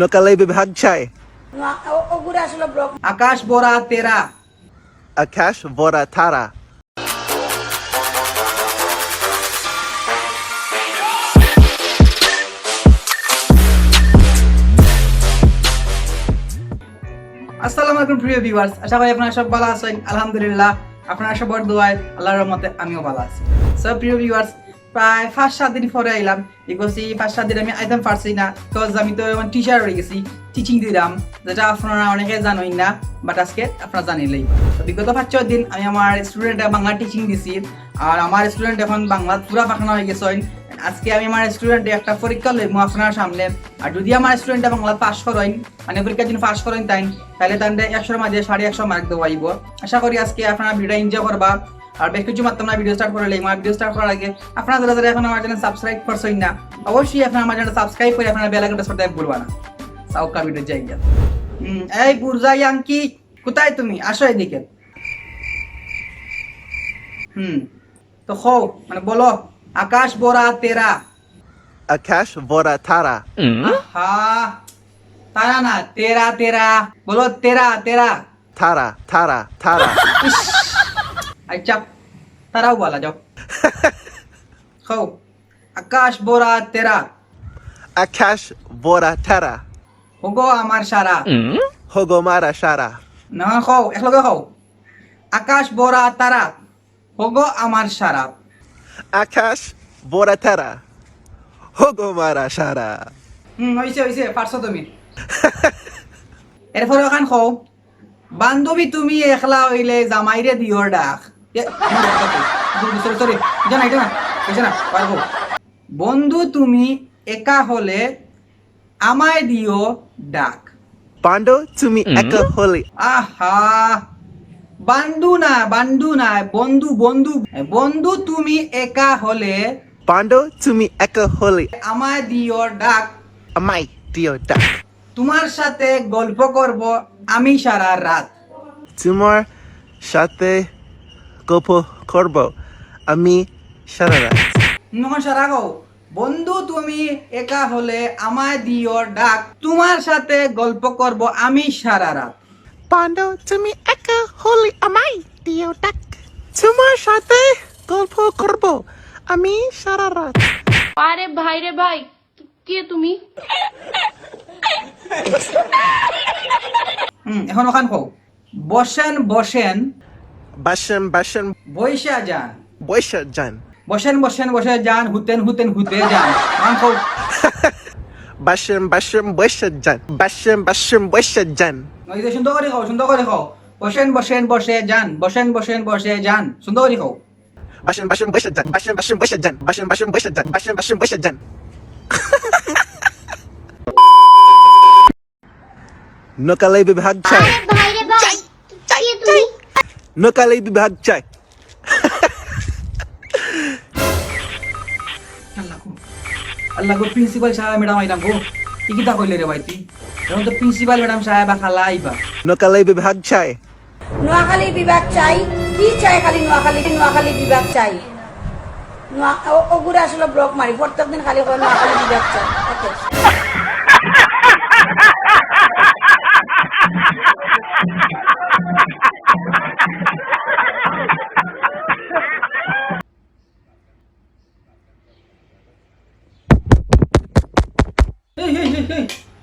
নকালে বিভাগ চাই আকাশ ভরা তেরা আকাশ ভরা তারা আসসালামু আলাইকুম প্রিয় ভিউয়ার্স, আশা করি আপনারা সব ভালো আছেন। আলহামদুলিল্লাহ আপনারা সবার দোয়ায় আল্লাহর রহমতে আমিও ভালো আছি। সব প্রিয় ভিউয়ার্স, প্রায় 5-7 দিন পরে আইলাম। এগোছি 5-7 দিন আমি আইতাম পারছি না, কজ আমি তো টিচার হয়ে গেছি, টিচিং দিলাম, যেটা আপনারা অনেকে জানোই না, বাট আজকে আপনারা জানিলেই। বিগত 5-6 দিন আমি আমার স্টুডেন্টে বাংলা টিচিং দিছি, আর আমার স্টুডেন্ট এখন বাংলা পুরা পাখানো হয়ে গেছে। আজকে আমি আমার স্টুডেন্টে একটা পরীক্ষা লইব আপনার সামনে, আর যদি আমার স্টুডেন্টটা বাংলা পাস করেন, মানে পরীক্ষার জন্য পাস করেন তাহলে তাদের 100-র মাঝে 150 মার্ক দেওয়াইব। আশা করি আজকে আপনারা ভিডিও এনজয় করবা। আর বেশ কিছু মাত্র ভিডিও স্টার্ট করে লাগবে। ভিডিও স্টার্ট করার আগে আপনারা যারা যারা এখন আমার চ্যানেল সাবস্ক্রাইব করছেন না, অবশ্যই আপনারা আমার চ্যানেল সাবস্ক্রাইব করে আপনারা বেল আইকনটা বাজাতে ভুলবেন না। সাউকা ভিডিও যাই গিয়া। এই বুরজাই আঙ্কি, কোথায় তুমি? আসো এদিকে। তো খাও, মানে বলো, আকাশ ভরা তেরা। আকাশ ভরা তারা হ্যাঁ, তারা না, তেরা তেরা, বলো তেরা তেরা। তারা তারা তারা আচ্ছা, তারাও বলা যাও। খাও, আকাশ ভরা তেরা, আকাশ ভরা তারা হোগো আমার সারা। হগো মারা সারা না, খাও একলগে খাও। আকাশ ভরা তারা, হোগো আমার সারা। আকাশ ভরা তারা হগো মারা সারা হইছে হইছে, পারছো তুমি। এরপরে ওখান খাও, বান্ধবী তুমি একলা হইলে জামাইরে দিও ডাক। সরি, জানা এটা না, বুঝছে না, পারবো। বন্ধু তুমি একা হলে আমায় দিও ডাক। পাণ্ডু তুমি একা হলে আহা, বান্ধু না, বান্ধু না, বন্ধু বন্ধু। বন্ধু তুমি একা হলে পাণ্ডু তুমি একা হলে আমায় দিও ডাক। আমায় দিও ডাক। তোমার সাথে গল্প করব আমি সারা রাত। তোমার সাথে গল্প করব আমি সারা রাত। নখন সারা গো, বন্ধু তুমি একা হলে আমায় দিও ডাক। তোমার সাথে গল্প করব আমি সারা রাত। পাণ্ডু তুমি একা হলে আমায় দিও ডাক। তোমার সাথে গল্প করব আমি সারা রাত। আরে ভাই রে ভাই, কে তুমি? এখন ওখান কও, বসেন বসেন বাসন বাসন বৈশা যান। বৈশা যান। বসেন বসেন বসে যান, হুতেন হুতেন হুতে যান। এখন কও, বাসন বাসন বৈশা যান। বাসন বাসন বৈশা যান। ওই যে সুন্দর করে খাও, সুন্দর করে খাও। বসেন বসেন বসে যান, বসেন বসেন বসে যান, সুন্দর করে খাও। বাসন বাসন বৈশা যান। বাসন বাসন বৈশা যান। বাসন বাসন বৈশা যান। বাসন বাসন বৈশা যান। নকালে বিভাগ চাই। আরে ভাই রে ভাই, কে তুমি? নকালে বিভাগ চাই। আল্লাহ গো, প্রিন্সিপাল সাহেব ম্যাডাম আইলাম গো। কি তা কইলে রে ভাই তুই? এখন তো প্রিন্সিপাল ম্যাডাম সাহেব খালা আইবা। নকালে বিভাগ চাই। নোয়াখালী বিভাগ চাই। কি চাই? খালি নোয়াখালী বিভাগ চাই। ওগুলো আসলে ব্লক মারি প্রত্যেকদিন, খালি করে নোয়াখালী বিভাগ চাই। ওকে।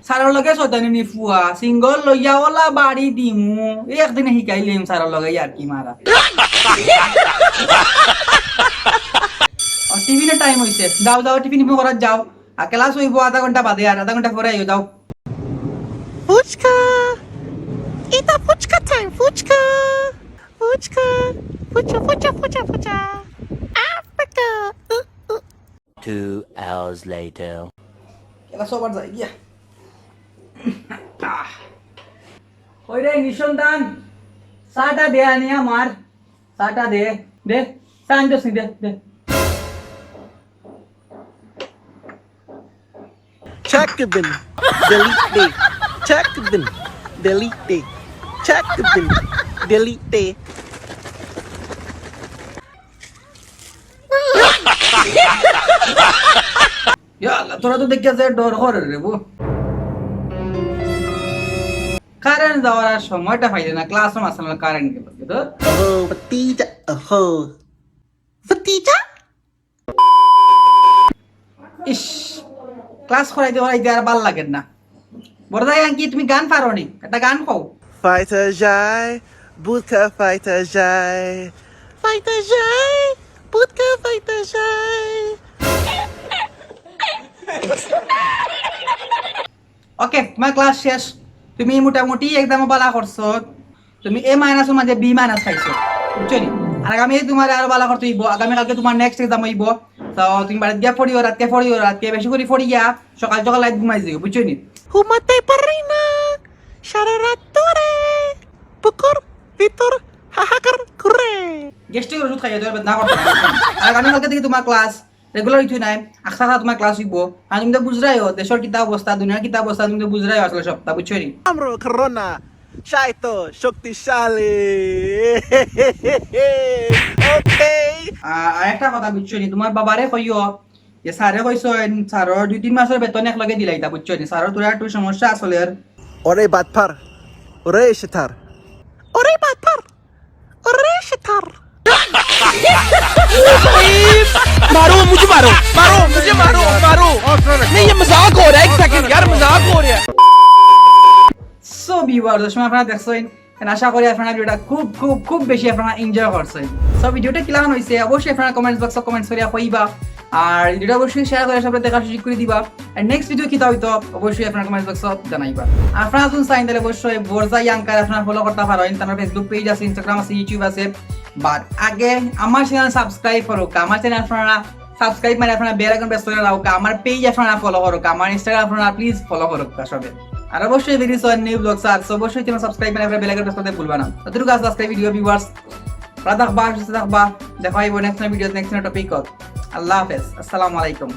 সারার লগে শয়তানি নি ফুয়া সিঙ্গল লইয়া ওলা বাড়ি দিমু। একদিনে শিকাইলিম সারার লগে আর কি মারা। টিফিনের টাইম হইছে, যাও যাও টিফিন করার যাও। আর ক্লাস হইব আধা ঘন্টা বাদে, আর আধা ঘন্টা পরে আইও, যাও। ফুচকা এটা phuchka time. Phuchka phuchka phuchka phuchka phuchka phuchka Africa 2 hours later. Class over যাই গিয়া। ওই রে নিঃসন্তান, চাটা দে আনি আমার, চাটা দে দে, চা আনতেছ নি, দে দে। check bin delete day. Check bin delete day. Check bin delete day. ইয়া আল্লাহ, তোরা তো দেখিয়া যায় ডর করে রে বউ। কারেন্ট যাওয়ার আর সময়টা পাইলে না, ক্লাসরুম আসলে কারেন্ট গেল তো Oh, Batija. Oh. Batija? ইস, ক্লাস করাইতে করাইতে আর ভাল লাগে না। বড়দাই আঙ্কি তুমি গান পারো নি? একটা গান কও। Fighter Jai. Budka Fighter Jai. Fighter Jai. Budka Fighter Jai. ওকে, তোমার ক্লাস শেষ, তুমি মোটামুটি এক্সাম বালা করছো, তুমি এ মাইনাসের মাঝে বি মাইনাস পাইছো, বুঝছো নি? আর আগামী তোমার আরো বালা করতে হইব, আগামীকালকে তোমার নেক্সট এক্সাম হইব, তো তুমি বাড়ি গিয়া পড়িও, রাতকে বেশি করে পড়িয়া সকাল সকাল লাইট ঘুমাই যাইও, বুঝছো নি? Humatay pa rin na. Shararatore. Pukor. Vitor. Hahakar. Kure. Gastric ওষুধ খাইয়ে দেবে না করতে। আর আগামীকালকে থেকে তোমার ক্লাস রেগুলার হইতো নাই, আখা তোমার ক্লাস হইব, আর তুমি তো বুঝরাইও দেশের কিতা অবস্থা, দুনিয়ার কিতা অবস্থা, তুমি তো বুঝরাইও আসলে সবটা, বুঝছো নি? Amro Corona. Shaito. Shokti Shali. Okay. আর একটা কথা বুঝছো নি, তোমার বাবারে কইও যে স্যারে কইছো স্যারর 2-3 মাসের বেতন একলগে দিলাইতা, বুঝছো নি? স্যারর তোর একটু সমস্যা আসলে। Ore Batpar. Ore Shitar. Ore Batpar. Ore Shitar. मारो मुझे मारो मारो मुझे मारो मारो नहीं ये मजाक हो रहा है, एक सेकंड यार मजाक हो रहा है। সো ভিউয়ার্স, দর্শক আপনারা দেখছেন, আশা করি আপনারা ভিডিওটা খুব খুব খুব বেশি আপনারা এনজয় করছেন। সো ভিডিওটা কেমন হইছে অবশ্যই আপনারা কমেন্টস বক্সে কমেন্টস করিয়া কইবা, আর ভিডিওটা অবশ্যই শেয়ার করে সবাই দেখার সুযোগ করে দিবা। আর নেক্সট ভিডিও কিতা হইতো অবশ্যই আপনারা কমেন্টস বক্সে জানাইবা। আপনারা যদি চাইন তাহলে অবশ্যই বরজা ইয়াংকার আপনারা ফলো করতে পারেন, তার ফেসবুক পেজ আছে, ইনস্টাগ্রাম আছে, ইউটিউব আছে। বাট আগে আমার চ্যানেল সাবস্ক্রাইব করুক, আমার চ্যানেল আপনারা সাবস্ক্রাইব মানে আপনারা বেল আইকন প্রেস করে রাখুক, আমার পেজ আপনারা ফলো করুক, আমার ইনস্টাগ্রাম আপনারা প্লিজ ফলো করুক সবে। আর অবশ্যই ভিডিও সহ নিউ ব্লগ স্যার অবশ্যই চ্যানেল সাবস্ক্রাইব মানে আপনারা বেল আইকন প্রেস করতে ভুলবেন না। ততটুকু আছে আজকের ভিডিও ভিউয়ার্স, রাত থাকবা, সুস্থ থাকবা, দেখা হইব নেক্সট ভিডিও নেক্সট টপিক। আল্লাহ হাফেজ, আসসালামু আলাইকুম।